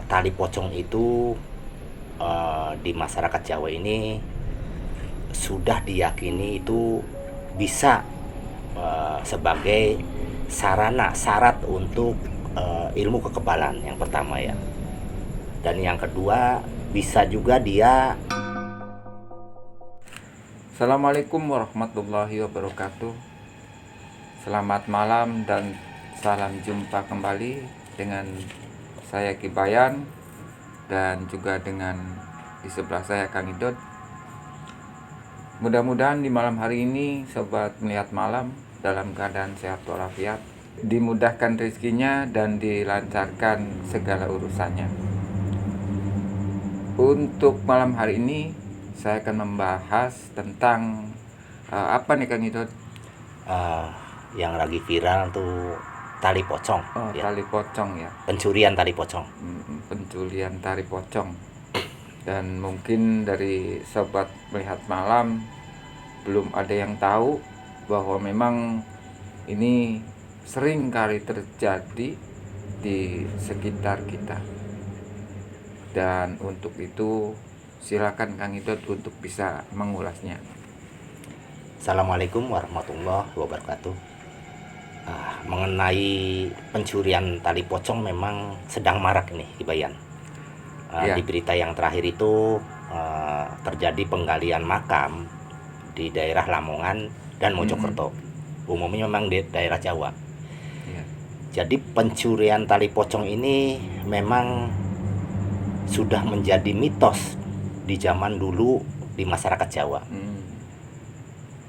tali pocong itu di masyarakat Jawa ini sudah diyakini itu bisa sebagai sarana syarat untuk ilmu kekebalan yang pertama ya. Dan yang kedua bisa juga dia. Assalamualaikum warahmatullahi wabarakatuh. Selamat malam dan salam jumpa kembali dengan saya Kibayan dan juga dengan di sebelah saya Kang Idot. Mudah-mudahan di malam hari ini sobat melihat malam dalam keadaan sehat walafiat, dimudahkan rezekinya dan dilancarkan segala urusannya. Untuk malam hari ini saya akan membahas tentang apa nih Kang Idot? Yang lagi viral tuh tali pocong. Oh, Ya. tali pocong ya. Pencurian tali pocong. Pencurian tali pocong. Dan mungkin dari sobat melihat malam belum ada yang tahu bahwa memang ini sering kali terjadi di sekitar kita. Dan untuk itu silakan Kang Idot untuk bisa mengulasnya. Assalamualaikum warahmatullahi wabarakatuh. Mengenai pencurian tali pocong memang sedang marak ini Ibayan. Ya. Di berita yang terakhir itu terjadi penggalian makam di daerah Lamongan dan Mojokerto. Umumnya memang di daerah Jawa. Ya. Jadi pencurian tali pocong ini memang sudah menjadi mitos di zaman dulu di masyarakat Jawa.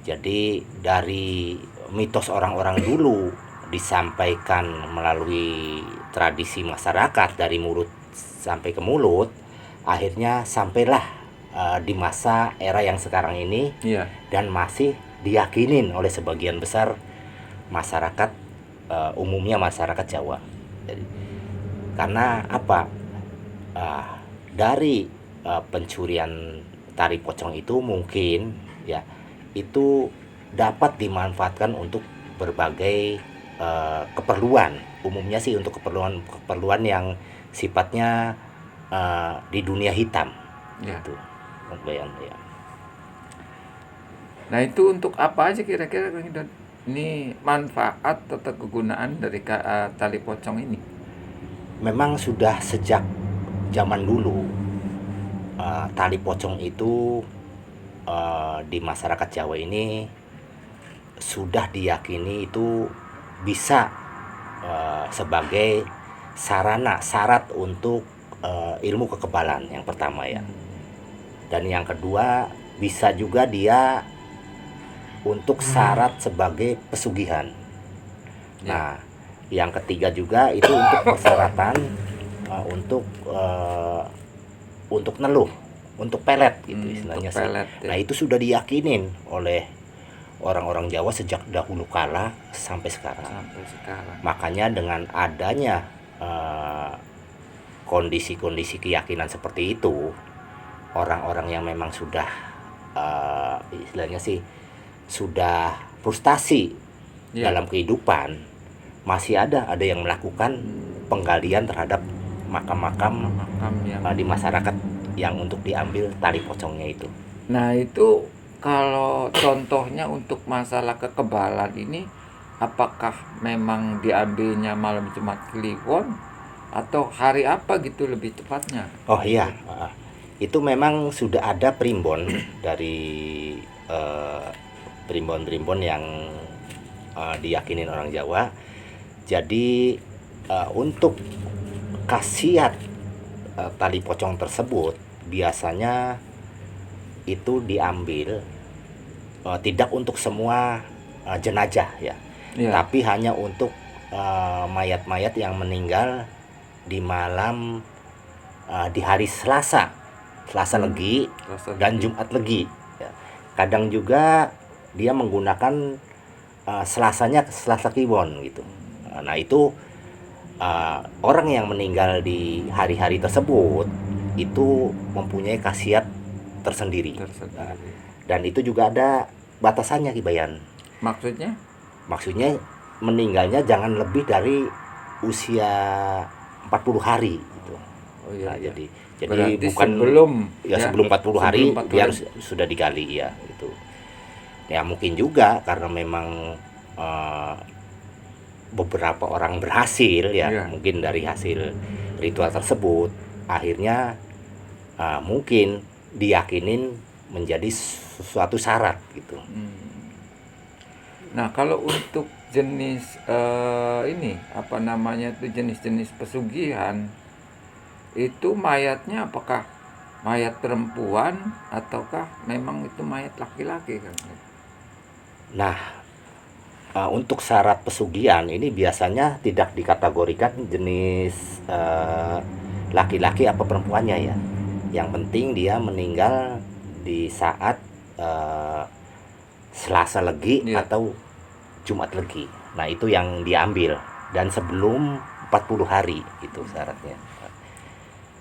Jadi dari mitos orang-orang dulu disampaikan melalui tradisi masyarakat dari mulut sampai ke mulut, akhirnya sampailah di masa era yang sekarang ini. Iya. Dan masih diyakinin oleh sebagian besar masyarakat, umumnya masyarakat Jawa. Jadi, karena apa? Dari pencurian tali pocong itu mungkin ya itu dapat dimanfaatkan untuk berbagai keperluan. Umumnya sih untuk keperluan yang sifatnya di dunia hitam. Ya. Gitu. Ya. Nah, itu untuk apa aja kira-kira Kang Idot? Ini manfaat atau kegunaan dari tali pocong ini? Memang sudah sejak zaman dulu tali pocong itu di masyarakat Jawa ini sudah diyakini itu bisa sebagai sarana syarat untuk ilmu kekebalan yang pertama ya. Dan yang kedua bisa juga dia untuk syarat sebagai pesugihan. Nah, yang ketiga juga itu untuk persyaratan untuk neluh, untuk pelet gitu istilahnya sih. Pelet, ya. Nah, itu sudah diyakinin oleh orang-orang Jawa sejak dahulu kala sampai sekarang. Makanya dengan adanya kondisi-kondisi keyakinan seperti itu, orang-orang yang memang sudah istilahnya sih sudah frustasi dalam kehidupan, masih ada yang melakukan penggalian terhadap makam-makam di masyarakat yang untuk diambil tali pocongnya itu. Nah, itu kalau contohnya untuk masalah kekebalan ini, apakah memang diambilnya malam Jumat Kliwon atau hari apa gitu lebih tepatnya? Oh iya, itu memang sudah ada primbon dari primbon-primbon yang diyakinin orang Jawa. Jadi untuk khasiat tali pocong tersebut biasanya itu diambil tidak untuk semua jenazah ya. Tapi hanya untuk mayat-mayat yang meninggal di malam di hari Selasa Legi dan Jumat Legi ya. Kadang juga dia menggunakan Selasanya Selasa Kliwon gitu. Nah, itu orang yang meninggal di hari-hari tersebut itu mempunyai khasiat tersendiri. Dan itu juga ada batasannya Kibayan. Maksudnya meninggalnya jangan lebih dari usia 40 hari gitu. Oh iya, Nah, iya. jadi Berarti bukan sebelum ya sebelum 40 hari sebelum 40 dia hari. harus sudah digali ya itu. Ya mungkin juga karena memang eh, beberapa orang berhasil ya, Iya. mungkin dari hasil ritual tersebut akhirnya mungkin diyakinin menjadi sesuatu syarat gitu. Nah, kalau untuk jenis ini apa namanya itu jenis-jenis pesugihan itu mayatnya apakah mayat perempuan ataukah memang itu mayat laki-laki kan? Nah, untuk syarat pesugihan ini biasanya tidak dikategorikan jenis laki-laki apa perempuannya ya. Yang penting dia meninggal di saat eh, Selasa Legi Iya. atau Jumat Legi. Nah, itu yang diambil dan sebelum 40 hari itu syaratnya.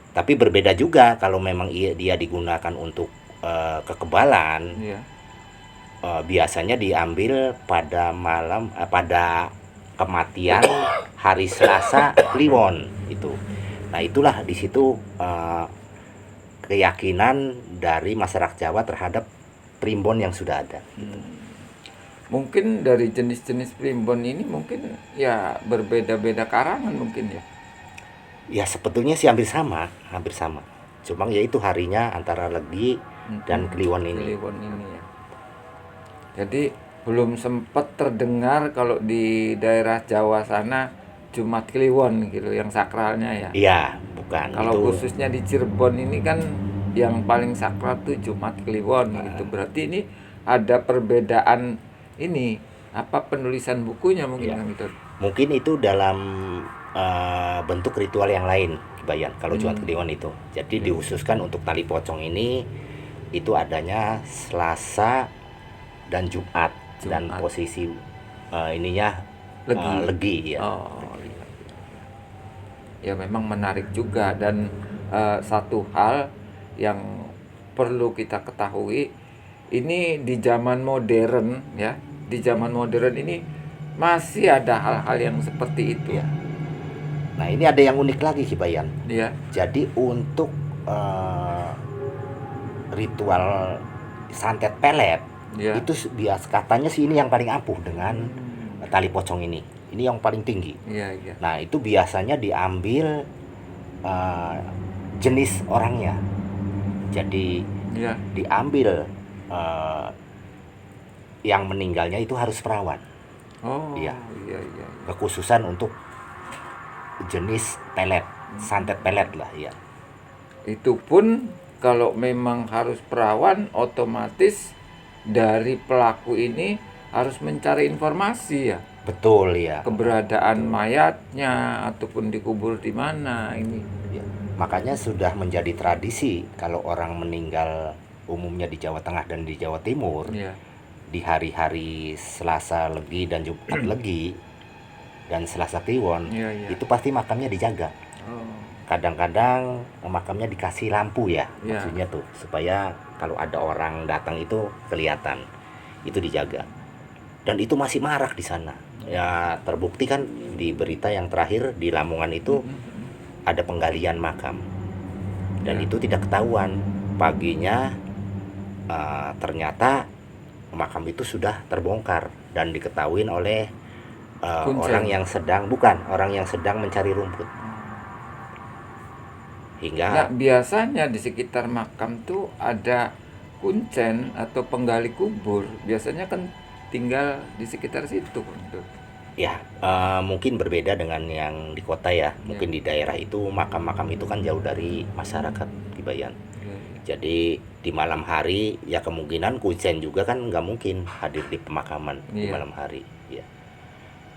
Tapi berbeda juga kalau memang dia digunakan untuk kekebalan. Iya. Biasanya diambil pada pada kematian hari Selasa Kliwon itu. Nah, itulah di situ keyakinan dari masyarakat Jawa terhadap primbon yang sudah ada. Mungkin dari jenis-jenis primbon ini mungkin ya berbeda-beda karangan mungkin ya. Ya sebetulnya sih hampir sama. Cuma ya itu harinya antara Legi dan Kliwon ini. Kliwon ini ya. Jadi belum sempat terdengar kalau di daerah Jawa sana Jumat Kliwon gitu yang sakralnya ya. Iya, bukan Kalau itu. khususnya di Cirebon ini kan yang paling sakral tuh Jumat Kliwon gitu. Berarti ini ada perbedaan ini apa penulisan bukunya mungkin Ya, kan gitu. mungkin itu dalam bentuk ritual yang lain, Bayan. Kalau Jumat Kliwon itu, jadi dihususkan untuk tali pocong ini itu adanya Selasa dan Jumat, dan Jumat. posisi ininya Legi. Legi ya. Oh iya. Ya memang menarik juga dan satu hal yang perlu kita ketahui ini di zaman modern ya, di zaman modern ini masih ada hal-hal yang seperti itu. Ya. Nah, ini ada yang unik lagi, Bayan. Ya. Jadi untuk ritual santet pelet Ya. itu bias katanya sih ini yang paling ampuh dengan tali pocong ini. Ini yang paling tinggi. Iya, iya. Nah, itu biasanya diambil eh, jenis orangnya. Jadi Ya. diambil yang meninggalnya itu harus perawan. Oh, Iya. iya, iya. Kekhususan untuk jenis pelet, santet pelet lah ya. Itu pun kalau memang harus perawan otomatis dari pelaku ini harus mencari informasi ya. Betul ya. Keberadaan mayatnya ataupun dikubur di mana ini. Ya. Makanya sudah menjadi tradisi kalau orang meninggal umumnya di Jawa Tengah dan di Jawa Timur, Ya. di hari-hari Selasa Legi dan Jumat Legi dan Selasa Kliwon, Iya, iya. itu pasti makamnya dijaga. Oh. Kadang-kadang makamnya dikasih lampu ya, Iya. maksudnya tuh supaya kalau ada orang datang itu kelihatan, itu dijaga. Dan itu masih marak di sana. Ya terbukti kan di berita yang terakhir di Lamongan itu ada penggalian makam, dan Ya. itu tidak ketahuan. Paginya ternyata makam itu sudah terbongkar dan diketahui oleh Kuncen. orang yang sedang mencari rumput. Nah, Hingga biasanya di sekitar makam tuh ada kuncen atau penggali kubur. Biasanya kan tinggal di sekitar situ kan tuh. ya mungkin berbeda dengan yang di kota ya. Mungkin di daerah itu makam-makam itu kan jauh dari masyarakat di Bayan. Ya, Jadi di malam hari ya kemungkinan kuncen juga kan nggak mungkin hadir di pemakaman di Iya. malam hari ya.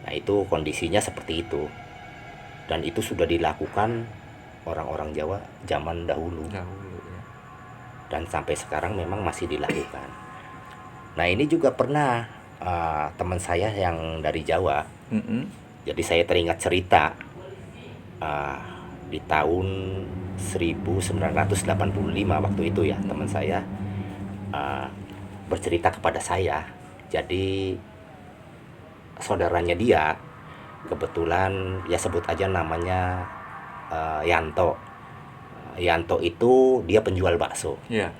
Nah, itu kondisinya seperti itu, dan itu sudah dilakukan orang-orang Jawa zaman dahulu Dahulu ya. dan sampai sekarang memang masih dilakukan. Nah, ini juga pernah teman saya yang dari Jawa, Mm-mm. jadi saya teringat cerita uh, di tahun 1985 waktu itu ya, teman saya uh, bercerita kepada saya. Jadi saudaranya dia kebetulan ya sebut aja namanya Yanto. Yanto itu dia penjual bakso. Iya.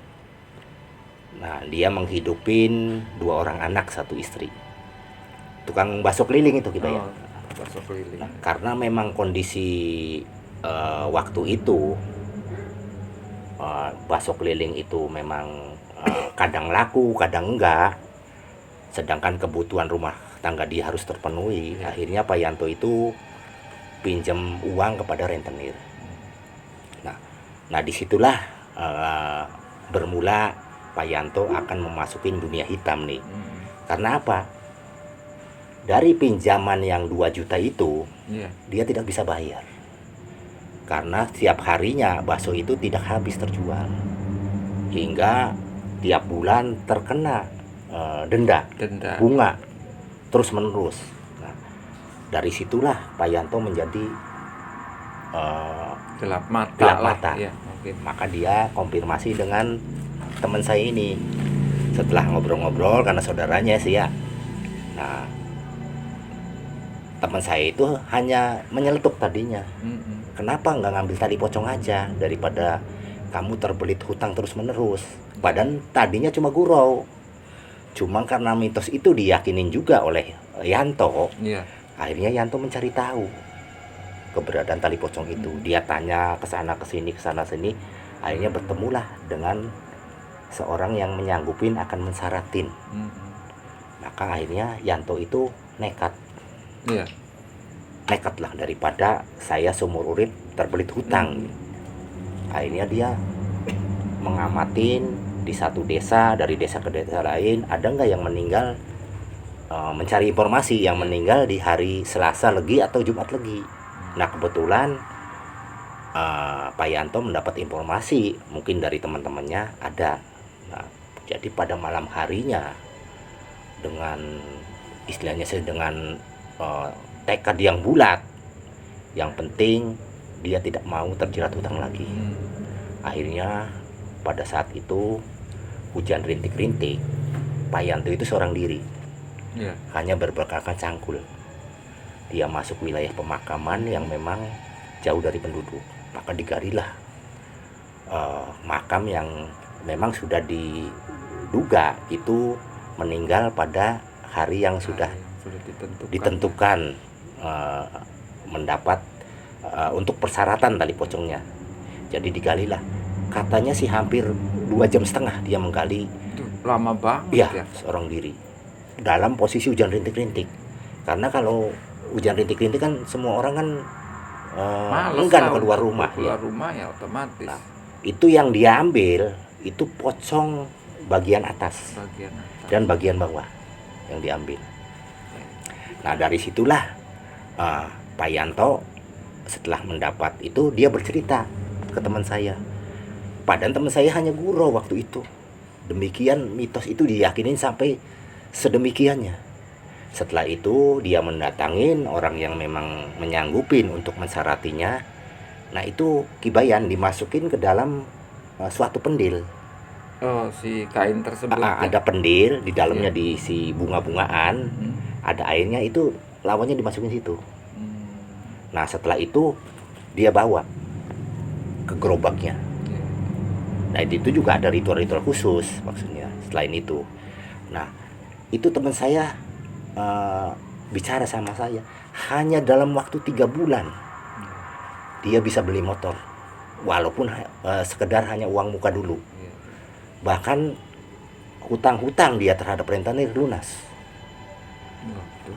Nah, dia menghidupin 2 orang anak, 1 istri. Tukang bakso keliling itu kita ya. Oh, bakso keliling. Nah, karena memang kondisi waktu itu bakso keliling itu memang kadang laku, kadang enggak. Sedangkan kebutuhan rumah tangga dia harus terpenuhi. Ya. Akhirnya Pak Yanto itu pinjam uang kepada rentenir. Nah, disitulah bermula Pak Yanto akan memasukin dunia hitam nih. Karena apa? Dari pinjaman yang 2 juta itu, Iya. dia tidak bisa bayar. Karena setiap harinya bakso itu tidak habis terjual. Hingga tiap bulan terkena denda, Denda. bunga, terus menerus. Nah, dari situlah Pak Yanto menjadi Gelap mata. gelap lah. mata. Iya, mungkin. Maka dia konfirmasi dengan teman saya ini. Setelah ngobrol-ngobrol, karena saudaranya sih ya. Nah, teman saya itu hanya menyeletuk tadinya. Kenapa nggak ngambil tali pocong aja, daripada kamu terbelit hutang terus menerus. Padahal tadinya cuma gurau. Cuma karena mitos itu diyakinin juga oleh Yanto. Iya. Akhirnya Yanto mencari tahu keberadaan tali pocong itu. Dia tanya ke sana ke sini, ke sana sini. Akhirnya bertemulah dengan seorang yang menyanggupin akan mensaratin. Maka akhirnya Yanto itu nekat. Iya. Nekatlah daripada saya seumur urip terbelit hutang. Akhirnya dia mengamatin di satu desa, dari desa ke desa lain, ada nggak yang meninggal, mencari informasi yang meninggal di hari Selasa Legi atau Jumat Legi. Nah, kebetulan Pak Yanto mendapat informasi mungkin dari teman-temannya ada. Nah, jadi pada malam harinya dengan istilahnya dengan tekad yang bulat, yang penting dia tidak mau terjerat hutang lagi. Akhirnya pada saat itu hujan rintik-rintik, Pak Yanto itu seorang diri, hanya berbekalkan cangkul. Dia masuk wilayah pemakaman yang memang jauh dari penduduk. Maka digalilah makam yang memang sudah diduga itu meninggal pada hari yang sudah ditentukan mendapat untuk persyaratan tali pocongnya. Jadi digalilah. Katanya sih hampir 2,5 jam dia menggali. Itu lama banget ya. Seorang diri. Dalam posisi hujan rintik-rintik. Karena kalau hujan rintik-rintik kan semua orang kan enggan keluar rumah. Keluar rumah ya otomatis. Nah, itu yang dia ambil itu pocong bagian atas dan bagian bawah yang diambil. Nah, dari situlah Pak Yanto setelah mendapat itu dia bercerita ke teman saya. Padahal teman saya hanya gurau waktu itu. Demikian mitos itu diyakinin sampai sedemikiannya. Setelah itu dia mendatangin orang yang memang menyanggupin untuk mensaratinya. Nah, itu kibayan dimasukin ke dalam suatu pendil. Oh, si kain tersebut Ada pendil, di dalamnya diisi bunga-bungaan. Ada airnya, itu lawannya dimasukin situ. Nah, setelah itu dia bawa ke gerobaknya. Nah, itu juga ada ritual-ritual khusus maksudnya selain itu. Nah, itu teman saya bicara sama saya, hanya dalam waktu 3 bulan dia bisa beli motor, walaupun sekedar hanya uang muka dulu. Bahkan hutang-hutang dia terhadap rentenir lunas.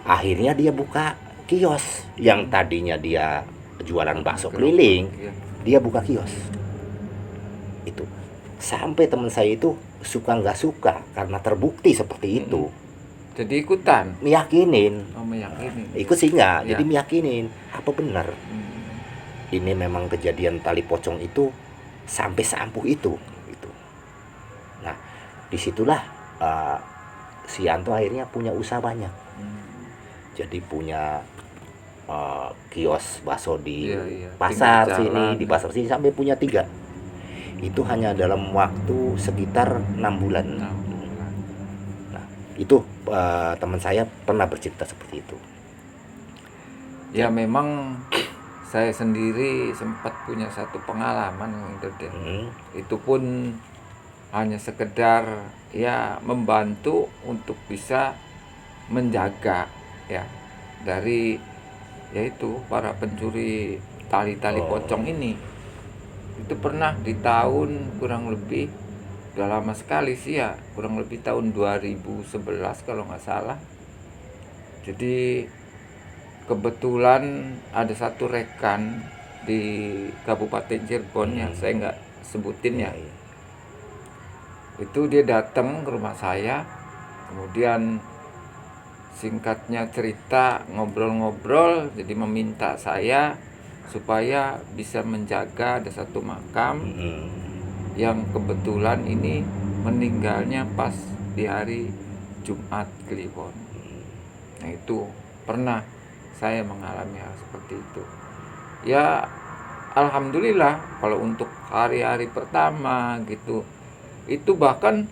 Akhirnya dia buka kios. Yang tadinya dia jualan bakso keliling, dia buka kios. Itu sampai teman saya itu suka nggak suka karena terbukti seperti itu. Jadi ikutan Meyakinin. meyakini. Ikut sih nggak, Ya. jadi meyakinin apa benar ini memang kejadian tali pocong itu sampai seampuh itu. Gitu. Nah, disitulah si Yanto akhirnya punya usaha banyak. Jadi punya kios bakso di pasar sini, di pasar sini, sampai punya 3. Itu hanya dalam waktu sekitar 6 bulan. Nah, itu teman saya pernah bercerita seperti itu. Ya memang saya sendiri sempat punya satu pengalaman gitu deh. Itu pun hanya sekedar ya membantu untuk bisa menjaga ya dari yaitu para pencuri tali-tali pocong ini. Itu pernah di tahun kurang lebih, udah lama sekali sih ya, kurang lebih tahun 2011 kalau nggak salah. Jadi kebetulan ada satu rekan di Kabupaten Cirebon yang saya nggak sebutin ya. Itu dia datang ke rumah saya, kemudian singkatnya cerita ngobrol-ngobrol, jadi meminta saya supaya bisa menjaga ada satu makam yang kebetulan ini meninggalnya pas di hari Jumat Kliwon. Nah itu pernah saya mengalami hal seperti itu. Ya alhamdulillah kalau untuk hari-hari pertama gitu, itu bahkan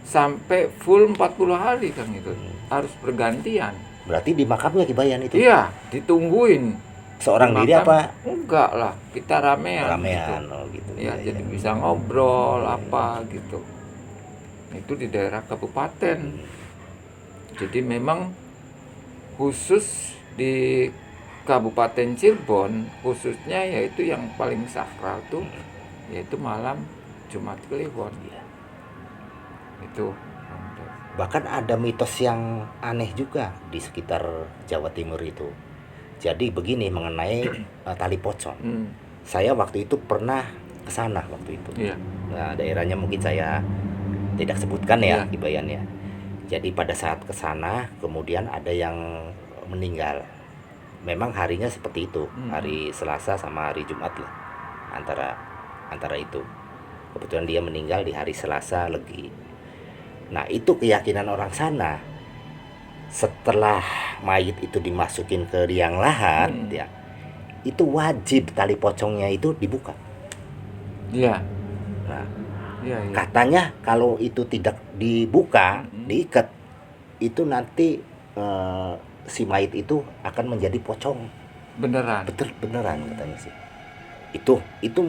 sampai full 40 hari kan itu harus bergantian. Berarti di makamnya Ki Bayan itu? Iya, ditungguin. Seorang Di diri makam, apa? enggak lah, kita ramean gitu. Ramean, gitu. Ya, jadi bisa ngobrol apa gitu. Itu di daerah kabupaten. Jadi memang khusus di Kabupaten Cirebon, khususnya yaitu yang paling sakral tuh yaitu malam Jumat Kliwon. Itu. Bahkan ada mitos yang aneh juga di sekitar Jawa Timur itu. Jadi begini mengenai tali pocong. Saya waktu itu pernah ke sana waktu itu. Nah, daerahnya mungkin saya tidak sebutkan ya, Ki Bayan ya. Jadi pada saat ke sana kemudian ada yang meninggal. Memang harinya seperti itu, hari Selasa sama hari Jumat lah. Antara itu. Kebetulan dia meninggal di hari Selasa Legi. Nah, itu keyakinan orang sana. Setelah mayit itu dimasukin ke liang lahat ya, itu wajib tali pocongnya itu dibuka. Iya. Nah, katanya kalau itu tidak dibuka, diikat, itu nanti si mayit itu akan menjadi pocong. Beneran. Beneran katanya sih. Itu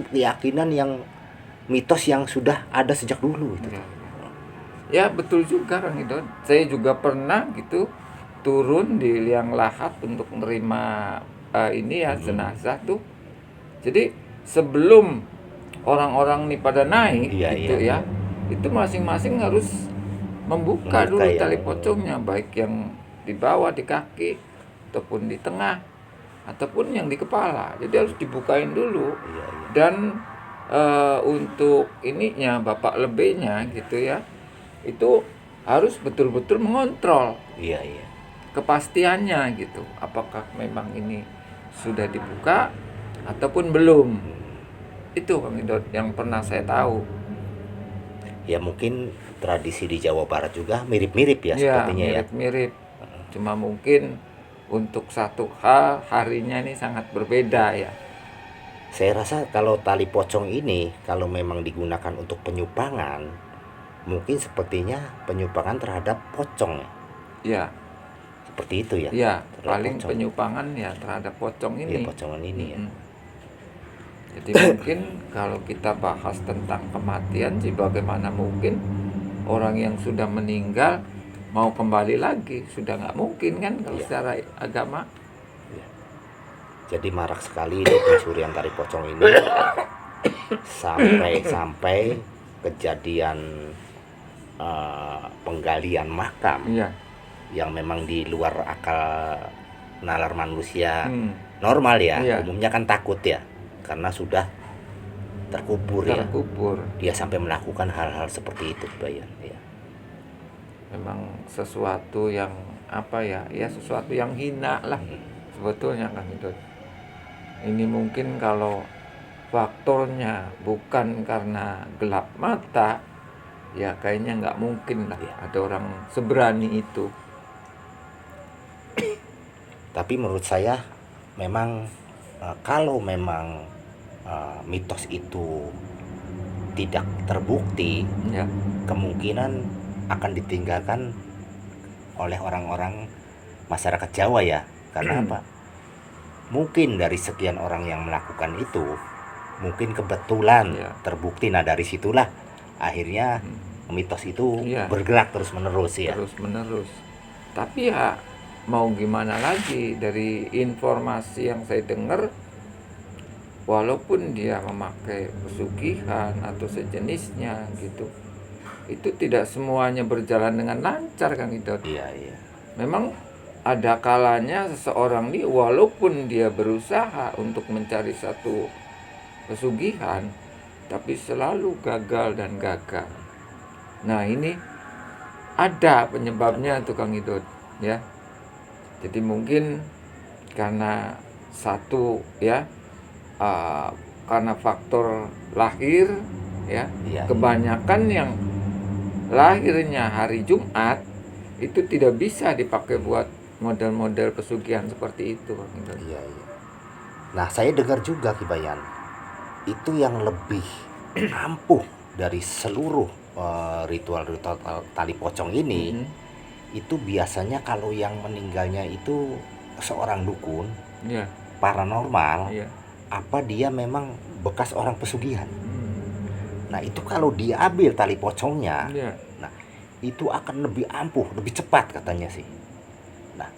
keyakinan yang mitos yang sudah ada sejak dulu itu. Ya betul juga Kang Idon. Saya juga pernah gitu turun di liang lahat untuk menerima jenazah tuh. Jadi sebelum orang-orang nih pada naik itu masing-masing harus membuka dulu tali pocongnya, baik yang di bawah di kaki ataupun di tengah ataupun yang di kepala. Jadi harus dibukain dulu. Dan untuk ininya bapak lebihnya gitu ya, itu harus betul-betul mengontrol kepastiannya gitu, apakah memang ini sudah dibuka ataupun belum. Itu Kang Idot yang pernah saya tahu. Ya mungkin tradisi di Jawa Barat juga mirip-mirip ya sepertinya mirip-mirip. Cuma mungkin untuk satu hal harinya ini sangat berbeda ya. Saya rasa kalau tali pocong ini kalau memang digunakan untuk penyupangan, mungkin sepertinya penyupangan terhadap pocong. Ya. Seperti itu ya. Ya, paling pocong. Penyupangan ya terhadap pocong ini. Ya, pocongan ini ya. Jadi mungkin kalau kita bahas tentang kematian sih, bagaimana mungkin orang yang sudah meninggal mau kembali lagi, sudah nggak mungkin kan kalau secara agama. Jadi marak sekali itu pencurian tali pocong ini sampai kejadian penggalian makam yang memang di luar akal nalar manusia normal ya. Umumnya kan takut ya karena sudah terkubur. Dia sampai melakukan hal-hal seperti itu Bayan ya. Memang sesuatu yang sesuatu yang hina lah sebetulnya kan itu. Ini mungkin kalau faktornya bukan karena gelap mata, ya kayaknya nggak mungkin lah ada orang seberani itu. Tapi menurut saya memang kalau memang mitos itu tidak terbukti, kemungkinan akan ditinggalkan oleh orang-orang masyarakat Jawa ya. Karena apa? mungkin dari sekian orang yang melakukan itu, mungkin kebetulan Iya. terbukti. Nah dari situlah akhirnya mitos itu Iya. bergerak terus menerus ya. Terus menerus. Tapi ya mau gimana lagi, dari informasi yang saya dengar, walaupun dia memakai pesugihan atau sejenisnya gitu, itu tidak semuanya berjalan dengan lancar, Kang Idot. Iya, iya. Memang ada kalanya seseorang ini walaupun dia berusaha untuk mencari satu pesugihan, tapi selalu gagal dan gagal. Nah ini ada penyebabnya tuh, Kang Idot, ya. Jadi mungkin karena satu ya, karena faktor lahir ya. Iya. Kebanyakan yang lahirnya hari Jumat itu tidak bisa dipakai buat model-model pesugihan seperti itu, Kang Idot. Iya, iya. Nah saya dengar juga Kibayan, itu yang lebih ampuh dari seluruh ritual-ritual tali pocong ini, Mhm. itu biasanya kalau yang meninggalnya itu seorang dukun Iya, paranormal, iya. apa dia memang bekas orang pesugihan. Hmm. Nah itu kalau diambil tali pocongnya, Iya. nah itu akan lebih ampuh, lebih cepat katanya sih. Nah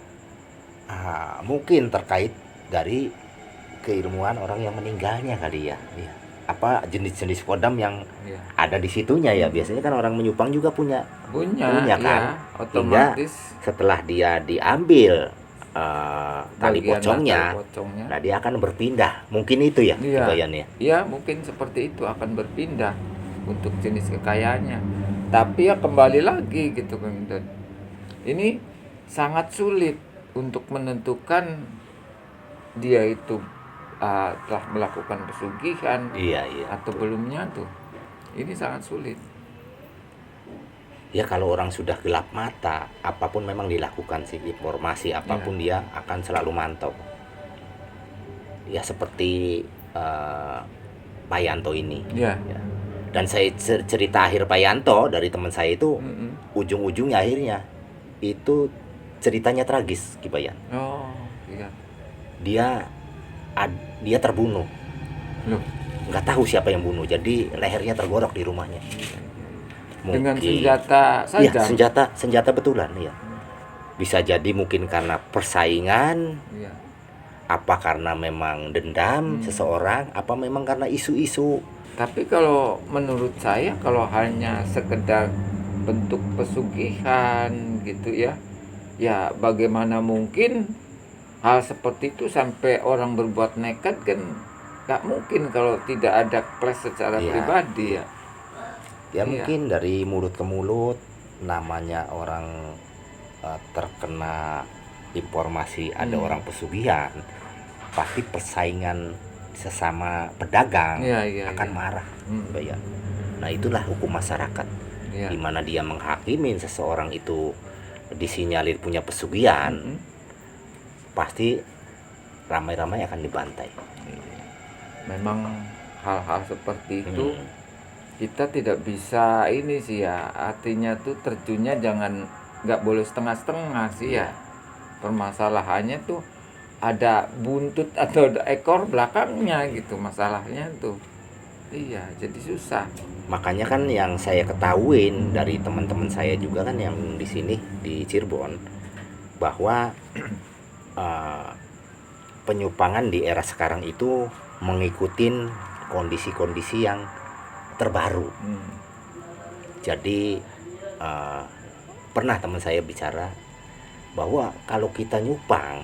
mungkin terkait dari keilmuan orang yang meninggalnya kali ya. Iya. Apa jenis-jenis kodam yang Iya. ada di situnya ya. Biasanya kan orang menyupang juga punya Punya, kan. ya, otomatis Setelah dia diambil tali bagian pocongnya, tali pocongnya. nah dia akan berpindah. Mungkin itu ya Iya. kebayannya. Iya, mungkin seperti itu, akan berpindah untuk jenis kekayaannya. Tapi ya kembali lagi gitu, Kang Idot. Ini sangat sulit untuk menentukan dia itu telah melakukan pesugihan Iya, iya. atau belumnya tuh. Ini sangat sulit. Ya kalau orang sudah gelap mata, apapun memang dilakukan sih, informasi apapun dia akan selalu mantau. Ya seperti Pak Yanto ini. Iya. Ya. Dan saya cerita akhir Pak Yanto dari teman saya itu, Mm-mm. ujung-ujungnya akhirnya itu ceritanya tragis, Kibayan. Oh, iya. Dia terbunuh, Loh, nggak tahu siapa yang bunuh, jadi lehernya tergorok di rumahnya. dengan Mungkin senjata iya, saja. senjata betulan ya. Bisa jadi mungkin karena persaingan, Iya. apa karena memang dendam seseorang, apa memang karena isu-isu. Tapi kalau menurut saya, kalau hanya sekedar bentuk pesugihan gitu ya, ya bagaimana mungkin hal seperti itu sampai orang berbuat nekat, kan nggak mungkin kalau tidak ada clash secara Iya. pribadi ya. Ya Iya. mungkin dari mulut ke mulut, namanya orang terkena informasi ada orang pesugihan, pasti persaingan sesama pedagang Iya, akan iya. marah, Mbak ya. Nah itulah hukum masyarakat, Iya. di mana dia menghakimin seseorang itu disinyalir punya pesugihan, pasti ramai-ramai akan dibantai. Memang hal-hal seperti itu kita tidak bisa ini sih ya, artinya tuh terjunnya nggak boleh setengah-setengah sih ya. Permasalahannya tuh ada buntut atau ada ekor belakangnya gitu masalahnya tuh. Iya, jadi susah. Makanya kan yang saya ketahuin dari teman-teman saya juga kan yang di sini di Cirebon, bahwa penyupangan di era sekarang itu mengikuti kondisi-kondisi yang terbaru. Jadi pernah teman saya bicara bahwa kalau kita nyupang,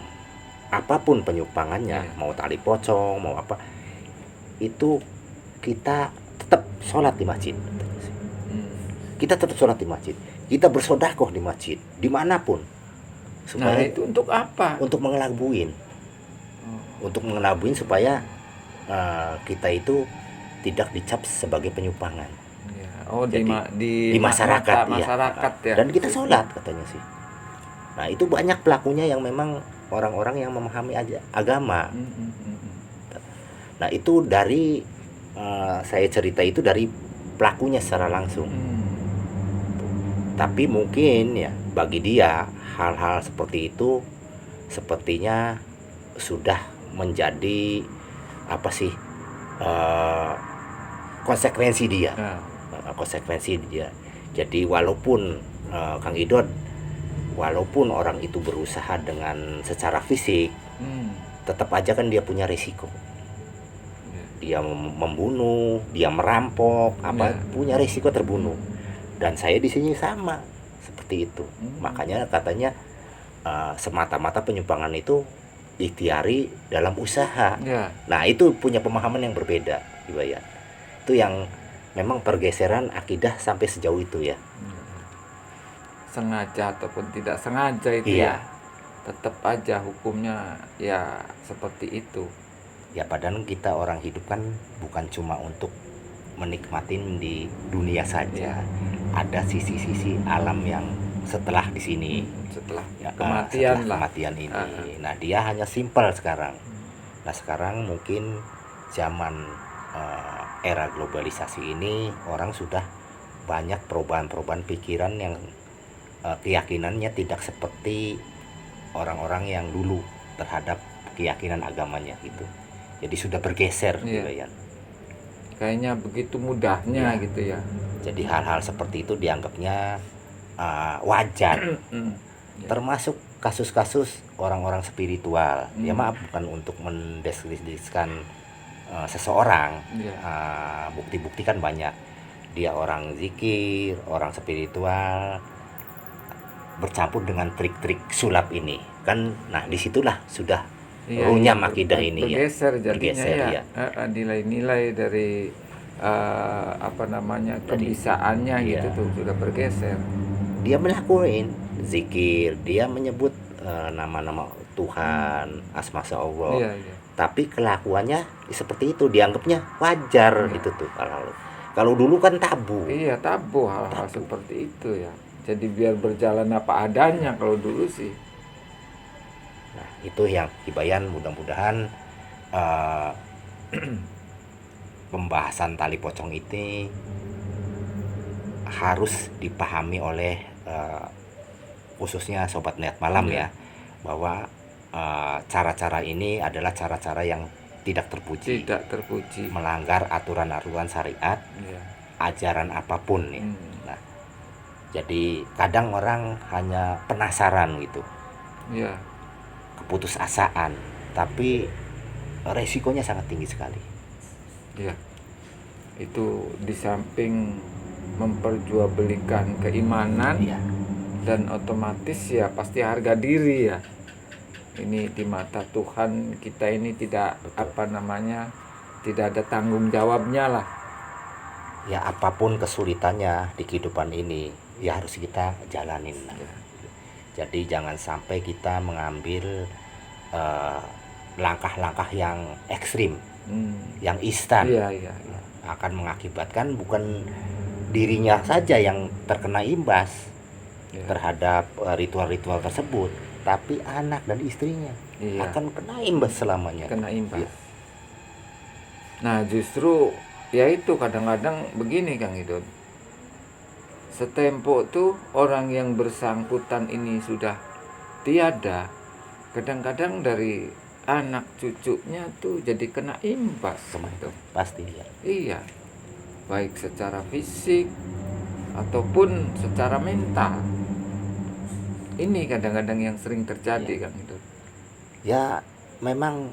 apapun penyupangannya, mau tali pocong, mau apa, itu kita tetap sholat di masjid. Kita tetap sholat di masjid. Kita bersodakoh di masjid, dimanapun. Supaya itu untuk apa? Untuk mengelabuin. Untuk mengelabuin supaya kita itu tidak dicap sebagai penyupangan. Oh, di masyarakat, masyarakat ya. Dan kita sholat katanya sih. Nah itu banyak pelakunya yang memang orang-orang yang memahami agama. Nah itu dari saya cerita itu dari pelakunya secara langsung. Tapi mungkin ya bagi dia hal-hal seperti itu sepertinya sudah menjadi apa sih eh, konsekuensi dia. Nah, Konsekuensi dia. Jadi walaupun Kang Idot, walaupun orang itu berusaha dengan secara fisik, tetap aja kan dia punya risiko. Dia membunuh, dia merampok, apa punya risiko terbunuh. Dan saya di sini sama seperti itu. Makanya katanya semata-mata penyimpangan itu ikhtiari dalam usaha. Nah, itu punya pemahaman yang berbeda, Ibayan. Itu yang memang pergeseran akidah sampai sejauh itu ya. Sengaja ataupun tidak sengaja itu Iya. ya, tetap aja hukumnya ya seperti itu. Ya padahal kita orang hidup kan bukan cuma untuk menikmatin di dunia saja. Ada sisi-sisi alam yang setelah di sini. Setelah Ya, kematian setelah lah. kematian ini. Nah, dia hanya simpel sekarang. Nah, sekarang mungkin zaman era globalisasi ini orang sudah banyak perubahan-perubahan pikiran yang keyakinannya tidak seperti orang-orang yang dulu terhadap keyakinan agamanya gitu. Jadi sudah bergeser gitu ya. Kayaknya begitu mudahnya gitu ya. Jadi hal-hal seperti itu dianggapnya wajar. Termasuk kasus-kasus orang-orang spiritual. Ya maaf, bukan untuk mendeskripsikan seseorang. Bukti-bukti kan banyak. Dia orang zikir, orang spiritual, bercampur dengan trik-trik sulap ini. Kan, nah disitulah sudah runyam akidah ini bergeser ya. Jadinya ya. Nilai-nilai dari kebisaannya gitu tuh sudah bergeser. Dia melakukan zikir, dia menyebut nama-nama Tuhan, asma Allah. Tapi kelakuannya seperti itu, dianggapnya wajar gitu tuh. Kalau dulu kan tabu. Iya, tabu hal-hal seperti itu ya. Jadi biar berjalan apa adanya kalau dulu sih. Nah, itu yang Hibayan mudah-mudahan pembahasan tali pocong ini harus dipahami oleh khususnya Sobat Niat Malam ya, bahwa cara-cara ini adalah cara-cara yang tidak terpuji, melanggar aturan-aturan syariat, ajaran apapun nih. Nah, jadi kadang orang hanya penasaran gitu, keputusasaan, tapi resikonya sangat tinggi sekali. Ya, itu di samping memperjualbelikan keimanan, dan otomatis ya pasti harga diri ya. Ini di mata Tuhan kita ini tidak tidak ada tanggung jawabnya lah. Ya apapun kesulitannya di kehidupan ini ya harus kita jalanin lah. Jadi jangan sampai kita mengambil langkah-langkah yang ekstrim, yang instan, akan mengakibatkan bukan dirinya saja yang terkena imbas terhadap ritual-ritual tersebut, tapi anak dan istrinya akan kena imbas selamanya. Nah justru ya itu kadang-kadang begini Kang Idot, setempo tuh orang yang bersangkutan ini sudah tiada, kadang-kadang dari anak cucunya tuh jadi kena imbas gitu. Pasti ya. Iya, baik secara fisik ataupun secara mental. Ini kadang-kadang yang sering terjadi Kang Idot. Ya memang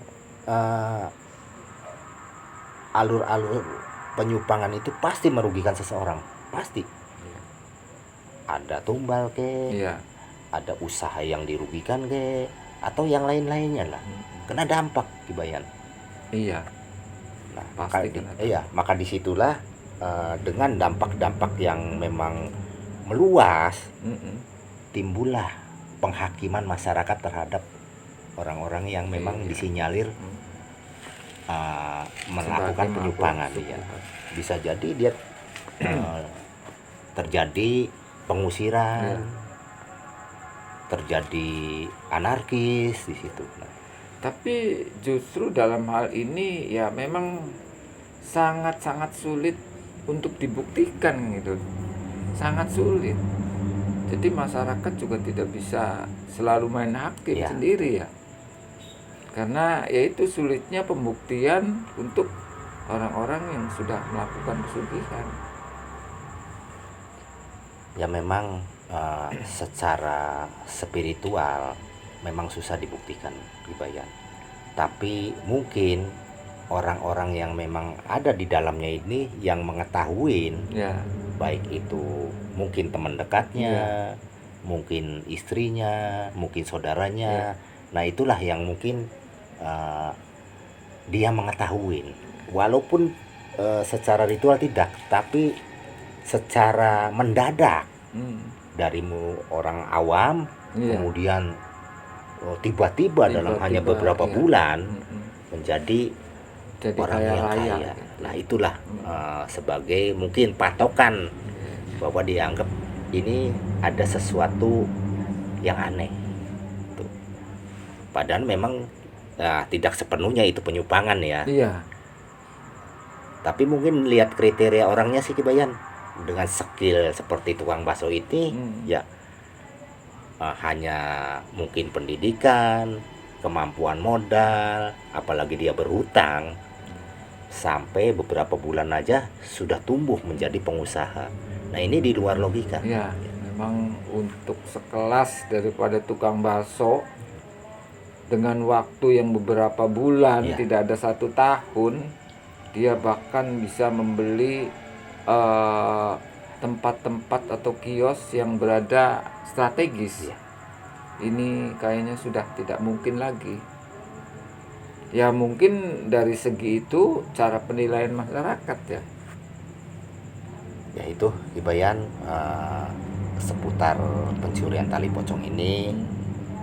alur-alur penyimpangan itu pasti merugikan seseorang, pasti. Ada tumbal ada usaha yang dirugikan atau yang lain-lainnya lah, kena dampak Hibayan. Nah, maka disitulah dengan dampak-dampak yang memang meluas, timbullah penghakiman masyarakat terhadap orang-orang yang memang disinyalir melakukan penyimpangan. Bisa jadi dia terjadi pengusiran, terjadi anarkis di situ. Tapi justru dalam hal ini ya memang sangat-sangat sulit untuk dibuktikan gitu, sangat sulit. Jadi masyarakat juga tidak bisa selalu main hakim sendiri ya, Karena yaitu sulitnya pembuktian untuk orang-orang yang sudah melakukan pesugihan. Ya memang secara spiritual memang susah dibuktikan Gibayan. Tapi mungkin orang-orang yang memang ada di dalamnya ini yang mengetahui, Ya, baik itu mungkin teman dekatnya, mungkin istrinya, mungkin saudaranya. Nah itulah yang mungkin dia mengetahui, walaupun secara ritual tidak, tapi secara mendadak dari orang awam, kemudian tiba-tiba dalam hanya beberapa bulan menjadi jadi orang kaya yang raya. kaya. Nah itulah sebagai mungkin patokan bahwa dianggap ini ada sesuatu yang aneh. Tuh. Padahal memang tidak sepenuhnya itu penyimpangan ya. Iya. Tapi mungkin lihat kriteria orangnya sih Kibayan, dengan skill seperti tukang bakso ini ya hanya mungkin pendidikan, kemampuan modal, apalagi dia berhutang, sampai beberapa bulan aja sudah tumbuh menjadi pengusaha. Nah ini di luar logika. Ya, memang untuk sekelas daripada tukang bakso dengan waktu yang beberapa bulan, tidak ada 1 tahun, dia bahkan bisa membeli tempat-tempat atau kios yang berada strategis. Ini kayaknya sudah tidak mungkin lagi. Ya mungkin dari segi itu cara penilaian masyarakat ya. Ya itu Gibayan seputar pencurian tali pocong ini.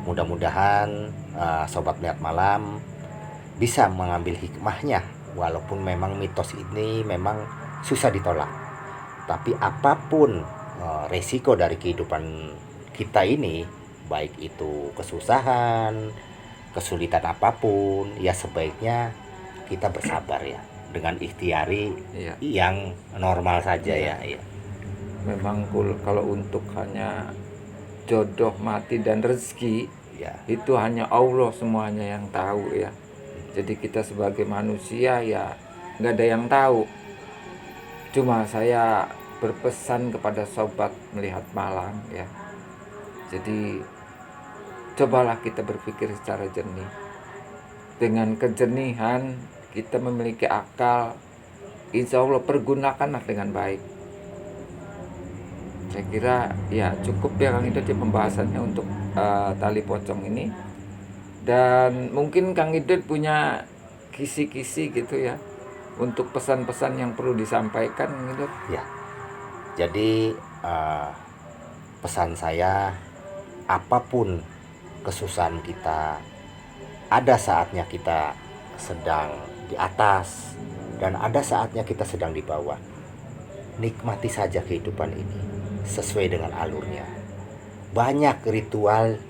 Mudah-mudahan sobat melihat malam bisa mengambil hikmahnya, walaupun memang mitos ini memang susah ditolak. Tapi apapun resiko dari kehidupan kita ini, baik itu kesusahan, kesulitan apapun, ya sebaiknya kita bersabar ya, dengan ikhtiari yang normal saja ya. Memang kalau untuk hanya jodoh, mati dan rezeki itu hanya Allah semuanya yang tahu ya. Jadi kita sebagai manusia ya nggak ada yang tahu. Cuma saya berpesan kepada sobat melihat malam ya. Jadi cobalah kita berpikir secara jernih. Dengan kejernihan kita memiliki akal, insya Allah pergunakanlah dengan baik. Saya kira ya cukup ya Kang Idut ya pembahasannya untuk tali pocong ini. Dan mungkin Kang Idut punya kisi-kisi gitu ya untuk pesan-pesan yang perlu disampaikan gitu. Ya. Jadi pesan saya, apapun kesusahan kita, ada saatnya kita sedang di atas dan ada saatnya kita sedang di bawah. Nikmati saja kehidupan ini sesuai dengan alurnya. Banyak ritual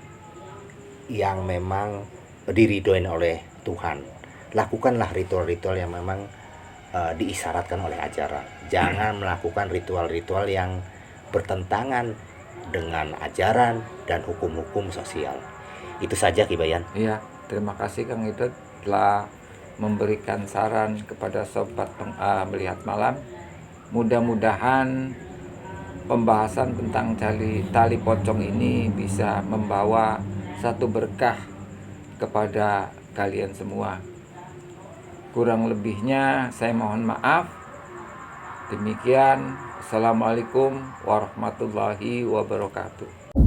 yang memang diridhoin oleh Tuhan. Lakukanlah ritual-ritual yang memang diisyaratkan oleh ajaran. Jangan melakukan ritual-ritual yang bertentangan dengan ajaran dan hukum-hukum sosial. Itu saja Kibayan. Iya, terima kasih Kang Idut telah memberikan saran kepada sobat melihat malam. Mudah-mudahan pembahasan tentang tali pocong ini bisa membawa satu berkah kepada kalian semua. Kurang lebihnya saya mohon maaf. Demikian, Assalamualaikum warahmatullahi wabarakatuh.